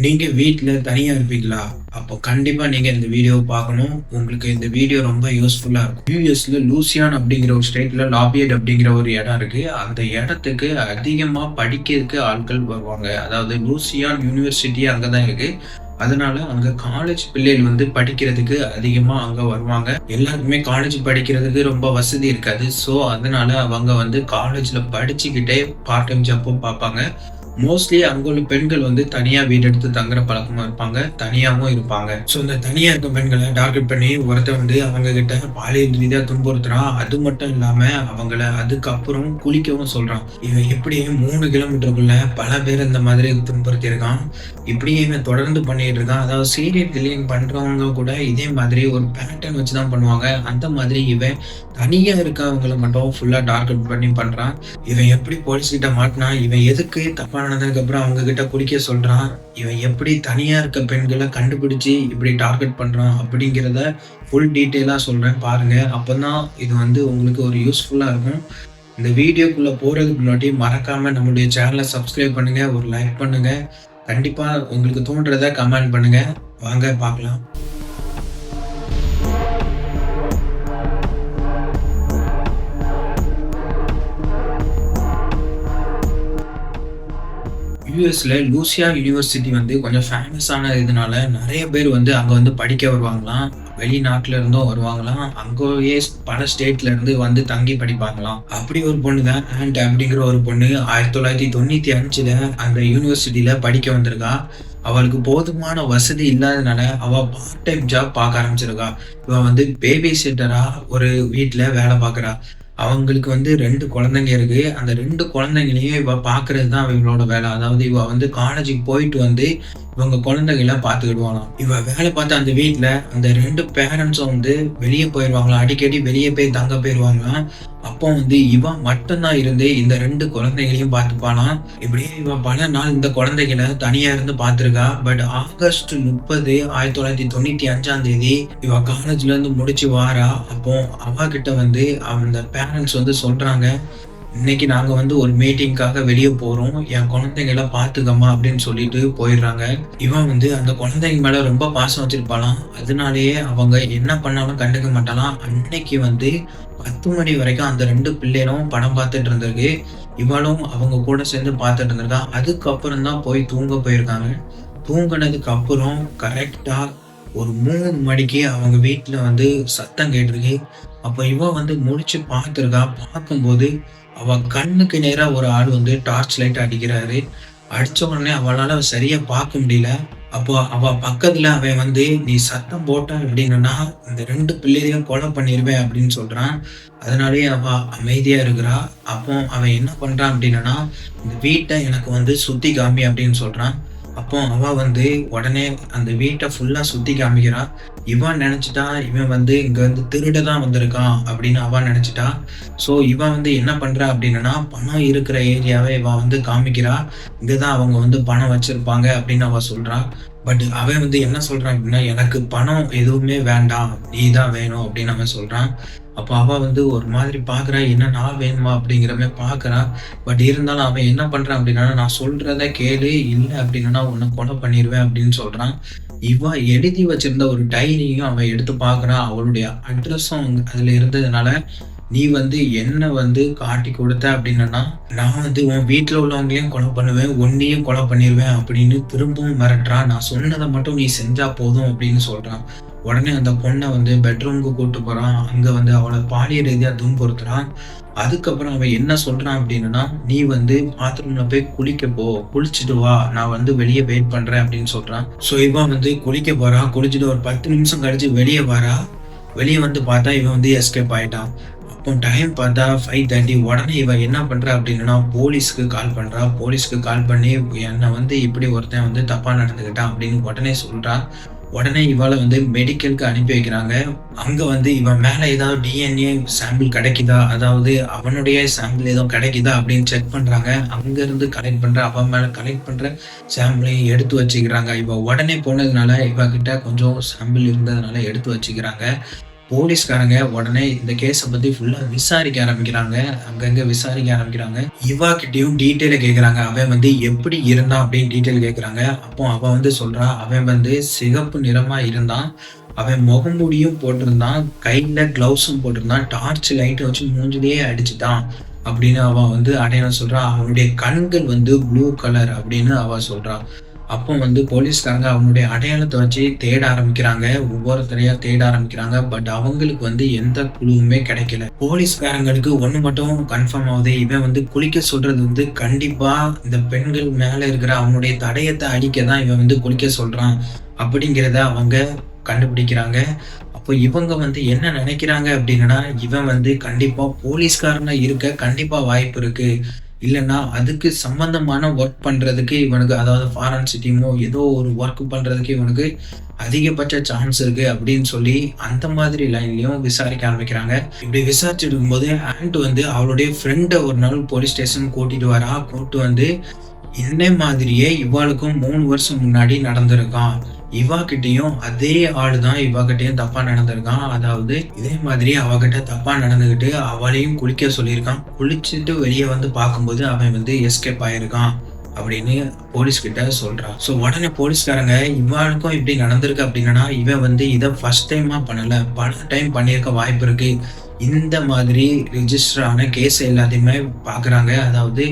நீங்க வீட்ல தனியா இருப்பீங்களா? அப்போ கண்டிப்பா நீங்க இந்த வீடியோவ பார்க்கணும். உங்களுக்கு இந்த வீடியோ ரொம்ப யூஸ்ஃபுல்லா இருக்கும். யுஎஸ்ல லூசியான் அப்படிங்கிற ஒரு ஸ்டேட்ல லாஃபியட் அப்படிங்கிற ஒரு இடம் இருக்கு. அந்த இடத்துக்கு அதிகமா படிக்கிறதுக்கு ஆட்கள் வருவாங்க. அதாவது லூசியான் யூனிவர்சிட்டி அங்க தான் இருக்கு. அதனால அங்க காலேஜ் பிள்ளைகள் படிக்கிறதுக்கு அதிகமா அங்க வருவாங்க. எல்லாருக்குமே காலேஜ் படிக்கிறதுக்கு ரொம்ப வசதி இருக்காது. ஸோ அதனால அவங்க காலேஜ்ல படிச்சுக்கிட்டே பார்ட் டைம் ஜாப்பும் பார்ப்பாங்க. மோஸ்ட்லி அங்க உள்ள பெண்கள் தனியா வீடு எடுத்து தங்குற பழக்கமா இருப்பாங்க. தனியாவும் இருப்பாங்க. ஸோ இந்த தனியா இருக்க பெண்கள டார்கெட் பண்ணி ஒருத்தன் அவங்க கிட்ட பாலியல் ரீதியா துன்புறுத்துறான். அது மட்டும் இல்லாம அவங்கள அதுக்கப்புறம் குளிக்கவும் சொல்றான். இவன் இப்படி 3 கிலோமீட்டருக்குள்ள பல பேர் இந்த மாதிரி துன்புறுத்தியிருக்கான். இப்படியே இவன் தொடர்ந்து பண்ணிட்டு இருக்கான். அதாவது சீரியல் கில்லிங் பண்றவங்க கூட இதே மாதிரி ஒரு பேட்டர்ன் வச்சு தான் பண்ணுவாங்க. அந்த மாதிரி இவன் தனியா இருக்கவங்கள மட்டும் ஃபுல்லா டார்கெட் பண்ணி பண்றான். இவன் எப்படி போலீஸ் கிட்ட மாட்டினான்? இவன் எதுக்கு தப்பா நடந்ததுக்கு அப்புறம் அவங்க கிட்ட குளிக்க சொல்றான்? இவன் எப்படி தனியா இருக்க பெண்கள கண்டுபிடிச்சு இப்படி டார்கெட் பண்றான்? அப்படிங்கிறத ஃபுல் டீட்டெயிலா சொல்றேன் பாருங்க. அப்பதான் இது உங்களுக்கு ஒரு யூஸ்ஃபுல்லா இருக்கும். இந்த வீடியோக்குள்ள போறதுக்கு முன்னாடி மறக்காம நம்மளுடைய சேனலை சப்ஸ்கிரைப் பண்ணுங்க, ஒரு லைக் பண்ணுங்க. கண்டிப்பா உங்களுக்கு தோன்றத கமெண்ட் பண்ணுங்க. வாங்க பார்க்கலாம். யுஎஸ்ல லூசியா யூனிவர்சிட்டி கொஞ்சம் ஃபேமஸான இதனால நெறைய பேர் அங்க படிக்க வருவாங்களாம். வெளிநாட்டுல இருந்தும் வருவாங்களாம். அங்கேயே பல ஸ்டேட்ல இருந்து தங்கி படிப்பாங்களாம். அப்படி ஒரு பொண்ணு தான் ஆண்ட் அப்படிங்கிற ஒரு பொண்ணு 1995ல அந்த யூனிவர்சிட்டியில படிக்க வந்திருக்கா. அவளுக்கு போதுமான வசதி இல்லாதனால அவ பார்ட் டைம் ஜாப் பார்க்க ஆரம்பிச்சிருக்கா. இவ பேபி சிட்டரா ஒரு வீட்ல வேலை பார்க்குறா. அவங்களுக்கு 2 குழந்தைங்க இருக்கு. அந்த 2 குழந்தைங்களையும் இவ பார்க்கிறது தான் இவளோட வேலை. அதாவது இவ காலேஜுக்கு போயிட்டு இவங்க குழந்தைகள பார்த்துக்கிடுவாளாம். இவ வேலை பார்த்த அந்த வீட்ல அந்த 2 பேரண்ட்ஸும் வெளிய போயிருவாங்களாம். அடிக்கடி வெளிய போய் தங்க போயிருவாங்களாம். அப்போ இவ மட்டும் தான் இருந்து இந்த 2 குழந்தைகளையும் பார்த்துப்பாளாம். இப்படியே இவ பல நாள் இந்த குழந்தைகள தனியா இருந்து பார்த்துருக்கா. பட் ஆகஸ்ட் 30, 1995ஆம் தேதி இவ காலேஜ்ல இருந்து முடிச்சு வாரா. அப்போ அவ கிட்ட அந்த பேரண்ட்ஸ் சொல்றாங்க, இன்னைக்கு நாங்க ஒரு மீட்டிங்காக வெளிய போறோம். என் குழந்தைங்கள பார்த்துக்கம்மா அப்படின்னு சொல்லிட்டு போயிடுறாங்க. இவன் அந்த குழந்தைங்க மேல ரொம்ப பாசம் வச்சிருப்பாளாம். அதனாலேயே அவங்க என்ன பண்ணாலும் கண்டுக்க மாட்டாளாம். அன்னைக்கு 10 மணி வரைக்கும் அந்த 2 பிள்ளைகளும் படம் பார்த்துட்டு இருந்திருக்கு. இவளும் அவங்க கூட சேர்ந்து பார்த்துட்டு இருந்திருக்கா. அதுக்கப்புறம் தான் போய் தூங்க போயிருக்காங்க. தூங்குனதுக்கு அப்புறம் கரெக்ட்டா ஒரு 3 மணிக்கு அவங்க வீட்ல சத்தம் கேட்டிருக்கு. அப்ப இவ முழிச்சு பார்த்துருக்கா. பார்க்கும்போது அவ கண்ணுக்கு நேரா ஒரு ஆள் டார்ச் லைட் அடிக்கிறாரு. அடிச்ச உடனே அவளால சரியா பார்க்க முடியல. அப்போ அவ பக்கத்துல அவன் நீ சத்தம் போட்ட அப்படின்னா இந்த 2 பிள்ளைகளையும் கொலை பண்ணிருவேன் அப்படின்னு சொல்றான். அதனாலேயே அவ அமைதியா இருக்கிறா. அப்போ அவன் என்ன பண்றான் அப்படின்னா, இந்த வீட்டை எனக்கு சுத்தி காமி அப்படின்னு சொல்றான். அப்போ அவ உடனே அந்த வீட்டை ஃபுல்லா சுத்தி காமிக்கிறா. இவன் நினைச்சிட்டா இவன் இங்க திருட தான் வந்திருக்கான் அப்படின்னு அவ நினைச்சிட்டா. ஸோ இவ என்ன பண்றா அப்படின்னா, பணம் இருக்கிற ஏரியாவை இவ காமிக்கிறா. இங்கதான் அவங்க பணம் வச்சிருப்பாங்க அப்படின்னு அவ சொல்றா. பட் அவன் என்ன சொல்றான் அப்படின்னா, எனக்கு பணம் எதுவுமே வேண்டாம், நீ தான் வேணும் அப்படின்னு அவன் சொல்றான். அப்போ அவ ஒரு மாதிரி பாக்குறா, என்ன நான் வேணுமா அப்படிங்கிற மாதிரி பாக்குறா. பட் இருந்தாலும் அவன் என்ன பண்றான் அப்படின்னா, நான் சொல்றத கேளு, இல்லை அப்படின்னா உன்னை கொலை பண்ணிடுவேன் அப்படின்னு சொல்றான். இவ எழுதி வச்சிருந்த ஒரு டைரியும் அவன் எடுத்து பாக்குறான். அவளுடைய அட்ரஸும் அதுல இருந்ததுனால, நீ என்ன காட்டி கொடுத்த அப்படின்னா, நான் உன் வீட்டுல உள்ளவங்களையும் கொலை பண்ணுவேன், உன்னையும் கொலை பண்ணிடுவேன் அப்படின்னு திரும்பவும் மிரட்டுறான். நான் சொன்னதை மட்டும் நீ செஞ்சா போதும் அப்படின்னு சொல்றான். உடனே அந்த பொண்ணை பெட்ரூமுக்கு கூட்டு போறான். அங்க அவளை பாலியல் ரீதியா துன்புறுத்துறான். அதுக்கப்புறம் அவன் என்ன சொல்றான் அப்படின்னா, நீ பாத்ரூம்ல போய் குளிக்க போ, குளிச்சுட்டு வா, நான் வெளியே வெயிட் பண்றேன் அப்படின்னு சொல்றான். ஸோ இவன் குளிக்க போறான். குளிச்சுட்டு ஒரு 10 நிமிஷம் கழிச்சு வெளியே வரா. வெளியே பார்த்தா இவன் எஸ்கேப் ஆயிட்டான். அப்போ டைம் பார்த்தா 5:30. உடனே இவன் என்ன பண்றா அப்படின்னா, போலீஸ்க்கு கால் பண்றா. போலீஸ்க்கு கால் பண்ணி என்னை இப்படி ஒருத்தன் தப்பா நடந்துக்கிட்டான் அப்படின்னு உடனே சொல்றா. உடனே இவளை மெடிக்கலுக்கு அனுப்பி வைக்கிறாங்க. அங்க இவன் மேல ஏதாவது டிஎன்ஏ சாம்பிள் கிடைக்குதா, அதாவது அவனுடைய சாம்பிள் ஏதோ கிடைக்குதா அப்படின்னு செக் பண்றாங்க. அங்க இருந்து கலெக்ட் பண்ற அவன் மேல கலெக்ட் பண்ற சாம்பிளையும் எடுத்து வச்சுக்கிறாங்க. இவ உடனே போனதுனால இவ கிட்ட கொஞ்சம் சாம்பிள் இருந்ததுனால எடுத்து வச்சுக்கிறாங்க. போலீஸ்காரங்க உடனே இந்த கேஸ பத்தி ஃபுல்லா விசாரிக்க ஆரம்பிக்கிறாங்க. அங்கங்க விசாரிக்க ஆரம்பிக்கிறாங்க. இவா கிட்டயும் டீட்டெயிலா கேட்குறாங்க. அவன் வந்து எப்படி இருந்தான் அப்படின்னு டீட்டெயில் கேட்குறாங்க. அப்போ அவ வந்து சொல்றா, அவன் வந்து சிகப்பு நிறமா இருந்தான். அவன் முகமூடியும் போட்டிருந்தான். கையில கிளவுஸும் போட்டிருந்தான். டார்ச் லைட்ட வச்சு மூஞ்சிலயே அடிச்சுட்டான் அப்படின்னு அவ வந்து அடையாளம் சொல்றா. அவனுடைய கண்கள் வந்து ப்ளூ கலர் அப்படின்னு அவ சொல்றா. அப்போ வந்து போலீஸ்காரங்க அவனுடைய அடையாளத்த வச்சு தேட ஆரம்பிக்கிறாங்க. ஒவ்வொருத்தரையா தேட ஆரம்பிக்கிறாங்க. பட் அவங்களுக்கு வந்து எந்த குழுவுமே கிடைக்கல. போலீஸ்காரங்களுக்கு ஒண்ணு மட்டும் கன்ஃபார்ம் ஆவுது. இவன் வந்து குளிக்க சொல்றது வந்து கண்டிப்பா இந்த பெண்கள் மேல இருக்கிற அவனுடைய தடயத்த அழிக்க தான் இவன் வந்து குளிக்க சொல்றான் அப்படிங்கிறத அவங்க கண்டுபிடிக்கிறாங்க. அப்போ இவங்க வந்து என்ன நினைக்கிறாங்க அப்படின்னா, இவன் வந்து கண்டிப்பா போலீஸ்காரனா இருக்க கண்டிப்பா வாய்ப்பு இருக்கு. இல்லன்னா அதுக்கு சம்பந்தமான ஒர்க் பண்றதுக்கு இவனுக்கு அதாவது ஃபாரன்சிக் டீமோ ஏதோ ஒரு ஒர்க் பண்றதுக்கு இவனுக்கு அதிகபட்ச சான்ஸ் இருக்கு அப்படின்னு சொல்லி அந்த மாதிரி லைன்லயும் விசாரிக்க ஆரம்பிக்கிறாங்க. இப்படி விசாரிச்சுட்டு இருக்கும்போது ஆண்ட் வந்து அவளுடைய ஃப்ரெண்ட ஒரு நாள் போலீஸ் ஸ்டேஷன் கூட்டிட்டு வரா. கூட்டு வந்து இதே மாதிரியே இவாளுக்கும் 3 வருஷம் முன்னாடி நடந்திருக்கான். இவா கிட்டயும் அதே ஆளு தான் இவா கிட்டயும் தப்பா நடந்திருக்கான். அதாவது இதே மாதிரி அவகிட்ட தப்பா நடந்துகிட்டு அவளையும் குளிக்க சொல்லியிருக்கான். குளிச்சுட்டு வெளியே வந்து பார்க்கும்போது அவன் வந்து எஸ்கேப் ஆயிருக்கான் அப்படின்னு போலீஸ் கிட்ட சொல்றான். ஸோ உடனே போலீஸ்காரங்க இவாளுக்கும் இப்படி நடந்திருக்கு அப்படின்னா இவன் வந்து இதை ஃபர்ஸ்ட் டைமா பண்ணல, பல டைம் பண்ணியிருக்க வாய்ப்பு இருக்கு. இந்த மாதிரி ரிஜிஸ்டர் ஆன கேஸ் எல்லாத்தையுமே பாக்குறாங்க. அதாவது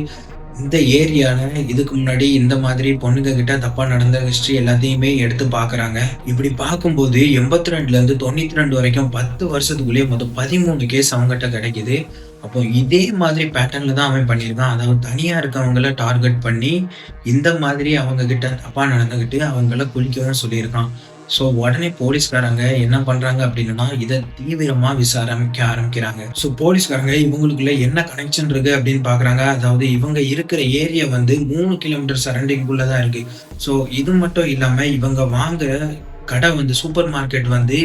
இந்த ஏரியால இதுக்கு முன்னாடி இந்த மாதிரி பொண்ணுங்க கிட்ட தப்பா நடந்த ஹிஸ்டரி எல்லாத்தையுமே எடுத்து பாக்குறாங்க. இப்படி பார்க்கும்போது 82ல இருந்து 92 வரைக்கும் 10 வருஷத்துக்குள்ளேயே மொத்தம் 13 கேஸ் அவங்ககிட்ட கிடைக்குது. அப்போ இதே மாதிரி பேட்டர்ன்ல தான் அவன் பண்ணியிருக்கான். அதாவது தனியா இருக்கவங்கள டார்கெட் பண்ணி இந்த மாதிரி அவங்க கிட்ட தப்பா நடந்துகிட்டு அவங்கள குளிக்கவும் சொல்லியிருக்கான். ஸோ உடனே போலீஸ்காரங்க என்ன பண்றாங்க அப்படின்னா இதை தீவிரமா விசாரிக்க ஆரம்பிக்கிறாங்க. ஸோ போலீஸ்காரங்க இவங்களுக்குள்ள என்ன கனெக்ஷன் இருக்கு அப்படின்னு பாக்குறாங்க. அதாவது இவங்க இருக்கிற ஏரியா வந்து 3 கிலோமீட்டர் சரௌண்டிங்குள்ளதான் இருக்கு. ஸோ இது மட்டும் இல்லாம இவங்க வாங்குற கடை வந்து சூப்பர் மார்க்கெட் வந்து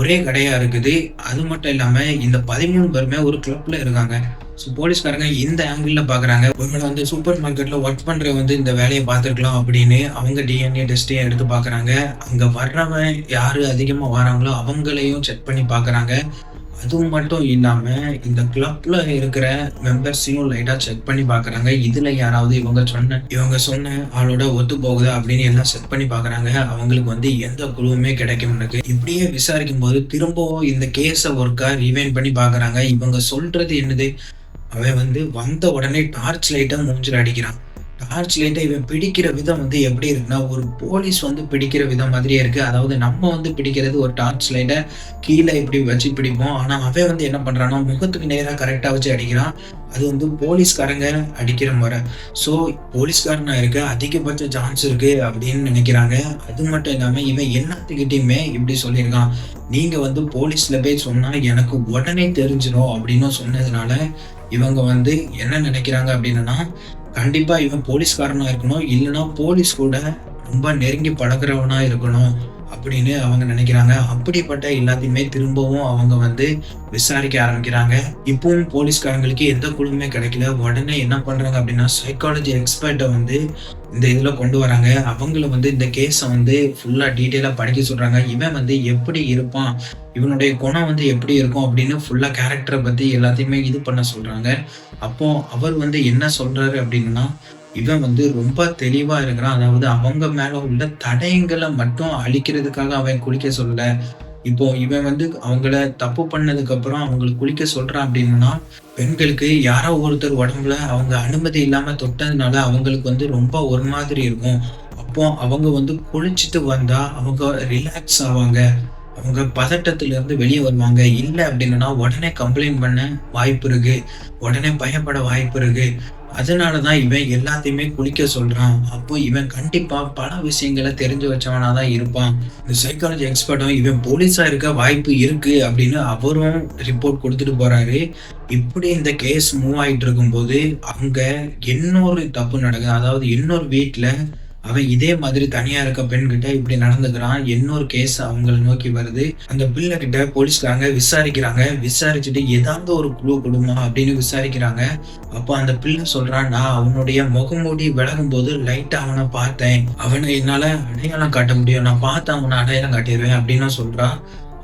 ஒரே கடையா இருக்குது. அது மட்டும் இல்லாம இந்த 13 பேருமே ஒரு கிளப்ல இருக்காங்க. ஸோ போலீஸ்காரங்க இந்த ஆங்கிள் பாக்குறாங்க. ஒருவேளை வந்து சூப்பர் மார்க்கெட்ல ஒர்க் பண்ற வந்து இந்த வேலையை பார்த்துருக்கலாம் அப்படின்னு அவங்க டிஎன்ஏ டெஸ்டையும் எடுத்து பாக்குறாங்க. அங்க வர்றவன் யாரு அதிகமா வராங்களோ அவங்களையும் செக் பண்ணி பாக்குறாங்க. அதுவும் மட்டும் இல்லாம இந்த கிளப்ல இருக்கிற மெம்பர்ஸையும் லைட்டா செக் பண்ணி பாக்குறாங்க. இதுல யாராவது இவங்க சொன்ன ஆளோட ஒத்து போகுதா அப்படின்னு எல்லாம் செக் பண்ணி பாக்குறாங்க. அவங்களுக்கு வந்து எந்த குழுவுமே கிடைக்கும். இப்படியே விசாரிக்கும் போது திரும்பவும் இந்த கேஸ ஒர்க்கா ரிவைண்ட் பண்ணி பாக்குறாங்க. இவங்க சொல்றது என்னது, அவன் வந்து வந்த உடனே டார்ச் லைட்டை மூஞ்சில அடிக்கிறான். டார்ச் லைட்டை இவன் பிடிக்கிற விதம் வந்து எப்படி இருக்குன்னா ஒரு போலீஸ் வந்து பிடிக்கிற விதம் மாதிரியே இருக்கு. அதாவது நம்ம வந்து பிடிக்கிறது ஒரு டார்ச் லைட்டை கீழே இப்படி வச்சு பிடிப்போம். ஆனா அவன் வந்து என்ன பண்றான்னா முகத்துக்கு நேராக கரெக்டா வச்சு அடிக்கிறான். அது வந்து போலீஸ்காரங்க அடிக்கிற முறை. ஸோ போலீஸ்காரனா இருக்க அதிகபட்ச சான்ஸ் இருக்கு அப்படின்னு நினைக்கிறாங்க. அது மட்டும் இல்லாம இவன் எல்லாத்துக்கிட்டையுமே இப்படி சொல்லியிருக்கான், நீங்க வந்து போலீஸ்ல போய் சொன்னா எனக்கு உடனே தெரிஞ்சிடும் அப்படின்னு சொன்னதுனால இவங்க வந்து என்ன நினைக்கிறாங்க அப்படின்னா கண்டிப்பா இவன் போலீஸ்காரனா இருக்கணும், இல்லைன்னா போலீஸ் கூட ரொம்ப நெருங்கி பழகுறவனா இருக்கணும் அப்படின்னு அவங்க நினைக்கிறாங்க. அப்படிப்பட்ட எல்லாத்தையுமே திரும்பவும் அவங்க வந்து விசாரிக்க ஆரம்பிக்கிறாங்க. இப்பவும் போலீஸ்காரங்களுக்கு எந்த குழுவுமே கிடைக்கல. உடனே என்ன பண்றாங்க அப்படின்னா சைக்காலஜி எக்ஸ்பர்ட்டை வந்து இந்த இதுல கொண்டு வராங்க. அவங்கள வந்து இந்த கேஸை வந்து ஃபுல்லா டீட்டெயிலா படிக்க சொல்றாங்க. இவன் வந்து எப்படி இருப்பான், இவனுடைய குணம் வந்து எப்படி இருக்கும் அப்படின்னு ஃபுல்லா கேரக்டரை பத்தி எல்லாத்தையுமே இது பண்ண சொல்றாங்க. அப்போ அவர் வந்து என்ன சொல்றாரு அப்படின்னா இவன் வந்து ரொம்ப தெளிவா இருக்கிறான். அதாவது அவங்க மேல உள்ள தடயங்களை மட்டும் அழிக்கிறதுக்காக அவன் குளிக்க சொல்லல. இப்போ இவன் வந்து அவங்கள தப்பு பண்ணதுக்கு அப்புறம் அவங்களுக்கு குளிக்க சொல்றான் அப்படின்னா பெண்களுக்கு யாரோ ஒருத்தர் உடம்புல அவங்க அனுமதி இல்லாம தொட்டதுனால அவங்களுக்கு வந்து ரொம்ப ஒரு மாதிரி இருக்கும். அப்போ அவங்க வந்து குளிச்சுட்டு வந்தா அவங்க ரிலாக்ஸ் ஆவாங்க, அவங்க பதட்டத்துல இருந்து வெளியே வருவாங்க. இல்லை அப்படின்னா உடனே கம்ப்ளைண்ட் பண்ண வாய்ப்பு இருக்கு, உடனே பயப்பட வாய்ப்பு இருக்கு. அதனாலதான் இவன் எல்லாத்தையுமே குளிக்க சொல்றான். அப்போ இவன் கண்டிப்பா பல விஷயங்களை தெரிஞ்சு வச்சவனாதான் இருப்பான். இந்த சைக்காலஜி எக்ஸ்பர்ட்டும் இவன் போலீஸா இருக்க வாய்ப்பு இருக்கு அப்படின்னு அவரும் ரிப்போர்ட் கொடுத்துட்டு போறாரு. இப்படி இந்த கேஸ் மூவ் ஆயிட்டு இருக்கும்போது அங்க இன்னொரு தப்பு நடக்குது. அதாவது இன்னொரு வீட்டுல அவன் இதே மாதிரி தனியா இருக்க பெண்கிட்ட இப்படி நடந்துக்கிறான். இன்னொரு கேஸ் அவங்களை நோக்கி வருது. அந்த பிள்ளை கிட்ட போலீஸ்காரங்க விசாரிக்கிறாங்க. விசாரிச்சுட்டு ஏதாவது ஒரு குழு கொடுமா அப்படின்னு விசாரிக்கிறாங்க. அப்போ அந்த பிள்ளை சொல்றான், நான் அவனுடைய முகமூடி விலகும் போது லைட்டா அவனை பார்த்தேன், அவனை என்னால அடையாளம் காட்ட முடியும், நான் பார்த்து அவனை அடையாளம் காட்டிடுவேன் அப்படின்னு சொல்றான்.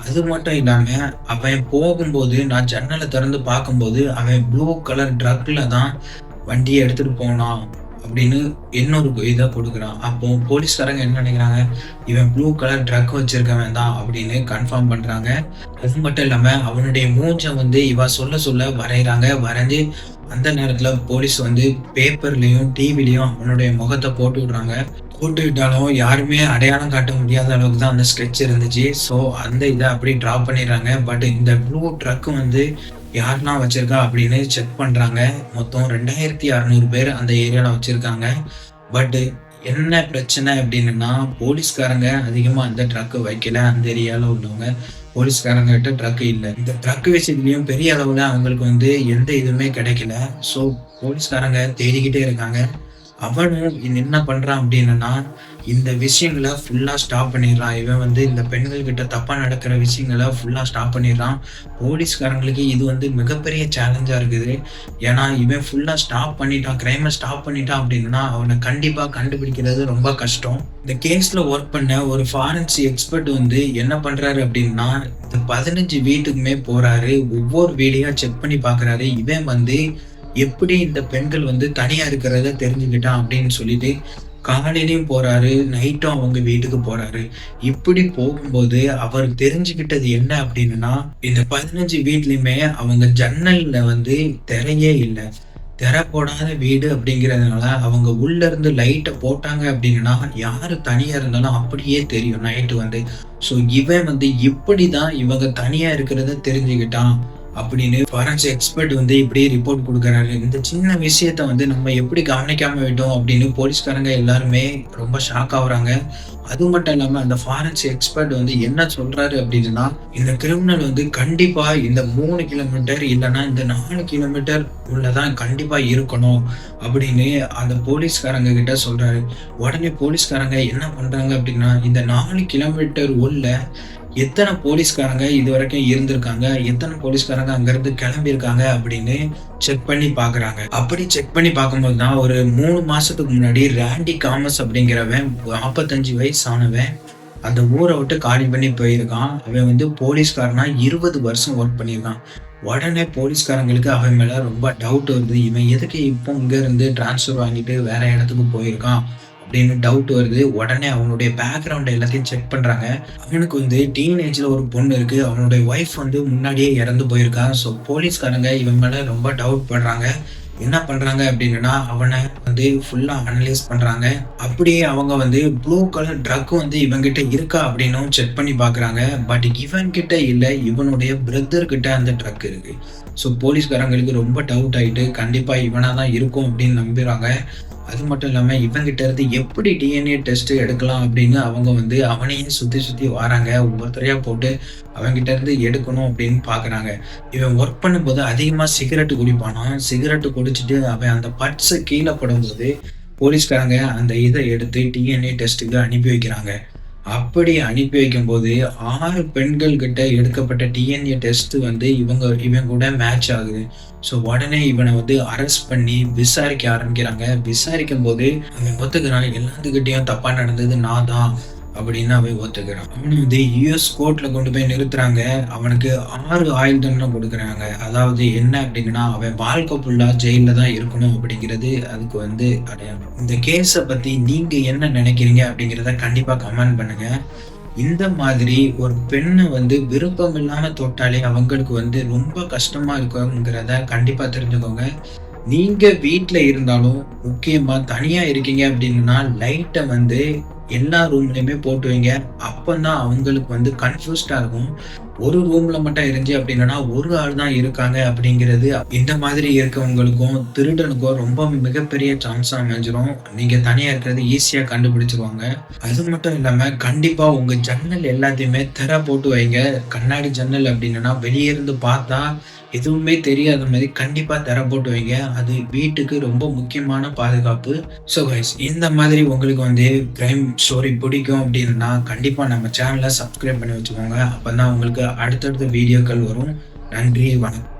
அது மட்டும் இல்லாம, அவன் போகும்போது நான் ஜன்னல திறந்து பார்க்கும்போது, அவன் ப்ளூ கலர் ட்ரக்ல தான் வண்டிய எடுத்துட்டு போனான் அப்படின்னு இன்னொரு இத குடுக்குறான். அப்போ போலீஸ்காரங்க என்ன நினைக்கிறாங்க, இவன் ப்ளூ கலர் ட்ரக் வச்சிருக்கவன் தான் அப்படின்னு கன்ஃபார்ம் பண்றாங்க. அது மட்டும் இல்லாம அவனுடைய மூஞ்ச வந்து இவ சொல்ல சொல்ல வரையறாங்க. வரைஞ்சு அந்த நேரத்துல போலீஸ் வந்து பேப்பர்லயும், டிவிலயும் அவனுடைய முகத்த போட்டு விடுறாங்க. போட்டு விட்டாலும் யாருமே அடையாளம் காட்ட முடியாத அளவுக்கு தான் அந்த ஸ்கெட்ச் இருந்துச்சு. ஸோ அந்த இத அப்படியே ட்ராப் பண்ணிடுறாங்க. பட் இந்த ப்ளூ ட்ரக் வந்து யாரெல்லாம் வச்சிருக்கா அப்படின்னு செக் பண்றாங்க. மொத்தம் 2600 பேர் அந்த ஏரியால வச்சிருக்காங்க. பட் என்ன பிரச்சனை அப்படின்னா, போலீஸ்காரங்க அதிகமா அந்த ட்ரக் வைக்கல. அந்த ஏரியால உள்ளவங்க போலீஸ்காரங்க கிட்ட ட்ரக் இல்ல. இந்த ட்ரக் விஷயத்துலயும் பெரிய அளவுல அவங்களுக்கு வந்து எந்த இதுவுமே கிடைக்கல. ஸோ போலீஸ்காரங்க தேடிக்கிட்டே இருக்காங்க. அவனும் என்ன பண்றான் அப்படின்னா, இந்த விஷயங்கள ஃபுல்லா ஸ்டாப் பண்ணிடுறான். இவன் வந்து இந்த பெண்கள் கிட்ட தப்பா நடக்கிற விஷயங்கள ஃபுல்லா ஸ்டாப் பண்ணிடுறான். போலீஸ்காரங்களுக்கு இது வந்து மிகப்பெரிய சேலஞ்சா இருக்குது. ஏன்னா, இவன் ஃபுல்லா ஸ்டாப் பண்ணிட்டான். கிரைம ஸ்டாப் பண்ணிட்டான் அப்படின்னா, அவன கண்டிப்பா கண்டுபிடிக்கிறது ரொம்ப கஷ்டம். இந்த கேஸ்ல ஒர்க் பண்ண ஒரு ஃபாரன்சிக் எக்ஸ்பர்ட் வந்து என்ன பண்றாரு அப்படின்னா, இந்த 15 வீட்டுக்குமே போறாரு. ஒவ்வொரு வீடையா செக் பண்ணி பார்க்குறாரு. இவன் வந்து எப்படி இந்த பெண்கள் வந்து தனியா இருக்கிறத தெரிஞ்சுக்கிட்டான் அப்படின்னு சொல்லிட்டு காலையிலயும் போறாரு, நைட்டும் அவங்க வீட்டுக்கு போறாரு. இப்படி போகும்போது அவர் தெரிஞ்சுக்கிட்டது என்ன அப்படின்னா, இந்த 15 வீட்லயுமே அவங்க ஜன்னல்ல வந்து திரையே இல்ல. திரை போடாத வீடு அப்படிங்கிறதுனால அவங்க உள்ள இருந்து லைட்ட போட்டாங்க அப்படின்னா, யாரு தனியா இருந்தாலும் அப்படியே தெரியும் நைட்டு வந்து. ஸோ இவன் வந்து இப்படிதான் இவங்க தனியா இருக்கிறத தெரிஞ்சுக்கிட்டான் அப்படின்னு ஃபாரன்சிக் எக்ஸ்பர்ட் வந்து இப்படி ரிப்போர்ட் குடுக்குறாரு. இந்த சின்ன விஷயத்த வந்து நம்ம எப்படி கவனிக்காம விட்டோம் அப்படின்னு போலீஸ்காரங்க எல்லாருமே ரொம்ப ஷாக் ஆகுறாங்க. அது மட்டும் இல்லாம அந்த ஃபாரன்சிக் எக்ஸ்பர்ட் வந்து என்ன சொல்றாரு அப்படின்னா, இந்த கிரிமினல் வந்து கண்டிப்பா இந்த 3 கிலோமீட்டர் இல்லன்னா இந்த 4 கிலோமீட்டர் உள்ளதான் கண்டிப்பா இருக்கணும் அப்படின்னு அந்த போலீஸ்காரங்க கிட்ட சொல்றாரு. உடனே போலீஸ்காரங்க என்ன பண்றாங்க அப்படின்னா, இந்த 4 கிலோமீட்டர் உள்ள எத்தனை போலீஸ்காரங்க இதுவரைக்கும் இருந்திருக்காங்க, எத்தனை போலீஸ்காரங்க அங்கிருந்து கிளம்பியிருக்காங்க அப்படின்னு செக் பண்ணி பார்க்குறாங்க. அப்படி செக் பண்ணி பார்க்கும்போது தான் ஒரு 3 மாசத்துக்கு முன்னாடி ராண்டி காமஸ் அப்படிங்கிறவன் 45 வயசு ஆனவன் அந்த ஊரை விட்டு காலி பண்ணி போயிருக்கான். அவன் வந்து போலீஸ்காரனா 20 வருஷம் ஒர்க் பண்ணியிருக்கான். உடனே போலீஸ்காரங்களுக்கு அவன் மேல ரொம்ப டவுட் வருது. இவன் எதுக்கு இப்போ இங்க இருந்து டிரான்ஸ்ஃபர் வாங்கிட்டு வேற இடத்துக்கு போயிருக்கான் அப்படின்னு டவுட் வருது. உடனே அவனுடைய பேக்ரவுண்ட் எல்லாத்தையும் செக் பண்றாங்க. அவனுக்கு வந்து டீனேஜ்ல ஒரு பொண்ணு இருக்கு. அவனுடைய ஒய்ஃப் வந்து முன்னாடியே இறந்து போயிருக்கா. ஸோ போலீஸ்காரங்க இவன் மேல ரொம்ப டவுட் பண்றாங்க. என்ன பண்றாங்க அப்படின்னா, அவனை வந்து ஃபுல்லா அனலைஸ் பண்றாங்க. அப்படியே அவங்க வந்து ப்ளூ கலர் ட்ரக் வந்து இவன்கிட்ட இருக்கா அப்படின்னும் செக் பண்ணி பார்க்குறாங்க. பட் இவன் கிட்ட இல்ல, இவனுடைய பிரதர் கிட்ட அந்த ட்ரக் இருக்கு. ஸோ போலீஸ்காரங்களுக்கு ரொம்ப டவுட் ஆயிட்டு கண்டிப்பா இவனா தான் இருக்கும் அப்படின்னு நம்புறாங்க. அது மட்டும் இல்லாம இவன்கிட்ட இருந்து எப்படி டிஎன்ஏ டெஸ்ட் எடுக்கலாம் அப்படின்னு அவங்க வந்து அவனையே சுத்தி சுத்தி வராங்க. ஒவ்வொருத்தரையா போட்டு அவன்கிட்ட இருந்து எடுக்கணும் அப்படின்னு பாக்குறாங்க. இவன் ஒர்க் பண்ணும்போது அதிகமா சிகரெட் குடிப்பானாம். சிகரெட் குடிச்சிட்டு அவன் அந்த பட்ஸ கீழே படும்போது போலீஸ்காரங்க அந்த இதை எடுத்து டிஎன்ஏ டெஸ்ட்டுக்கு அனுப்பி வைக்கிறாங்க. அப்படி அனுப்பி வைக்கும்போது 6 பெண்கள் கிட்ட எடுக்கப்பட்ட டிஎன்ஏ டெஸ்ட் வந்து இவன் கூட மேட்ச் ஆகுது. ஸோ உடனே இவனை வந்து அரெஸ்ட் பண்ணி விசாரிக்க ஆரம்பிக்கிறாங்க. விசாரிக்கும் போது அவன் ஒத்துக்கிறான், எல்லாத்துக்கிட்டையும் தப்பா நடந்தது நான் தான் அப்படின்னு அவன் ஒத்துக்கிறான். அவனை வந்து யுஎஸ் கோர்ட்ல கொண்டு போய் நிறுத்துறாங்க. அவனுக்கு 6 ஆயுள் தண்டனை கொடுக்குறாங்க. அதாவது என்ன அப்படின்னா, அவன் வாழ்க்கை ஃபுல்லா ஜெயில தான் இருக்கணும் அப்படிங்கிறது அதுக்கு வந்து அடையாளம். இந்த கேஸை பத்தி நீங்க என்ன நினைக்கிறீங்க அப்படிங்கிறத கண்டிப்பா கமெண்ட் பண்ணுங்க. இந்த மாதிரி ஒரு பெண்ணை வந்து விருப்பம் இல்லாம தொட்டாலே அவங்களுக்கு வந்து ரொம்ப கஷ்டமா இருக்குங்கிறத கண்டிப்பா தெரிஞ்சுக்கோங்க. நீங்க வீட்ல இருந்தாலும் முக்கியமா தனியா இருக்கீங்க அப்படின்னா லைட்டை வந்து எல்லா ரூம்லயுமே போட்டு வைங்க. அப்பதான் அவங்களுக்கு வந்து கன்ஃபியூஸ்டா இருக்கும். ஒரு ரூம்ல மட்டும் இருந்துச்சு அப்படின்னா ஒரு ஆள் தான் இருக்காங்க அப்படிங்கிறது இந்த மாதிரி இருக்கவங்களுக்கும் திருடனுக்கும் ரொம்ப மிகப்பெரிய சான்ஸா அமைஞ்சிரும். நீங்க தனியா இருக்கிறது ஈஸியா கண்டுபிடிச்சிருவாங்க. அது மட்டும் இல்லாம கண்டிப்பா உங்க ஜன்னல் எல்லாத்தையுமே திரை போட்டு வைங்க. கண்ணாடி ஜன்னல் அப்படின்னா வெளியே இருந்து பார்த்தா எதுவுமே தெரியாத மாதிரி கண்டிப்பா திரை போட்டு வைங்க. அது வீட்டுக்கு ரொம்ப முக்கியமான பாதுகாப்பு. ஸோ கைஸ், இந்த மாதிரி உங்களுக்கு வந்து கிரைம் ஸ்டோரி பிடிக்கும் அப்படின்னா கண்டிப்பா நம்ம சேனலை சப்ஸ்கிரைப் பண்ணி வச்சுக்கோங்க. அப்பதான் உங்களுக்கு அடுத்தடுத்த வீடியோக்கள் வரும். நன்றி, வணக்கம்.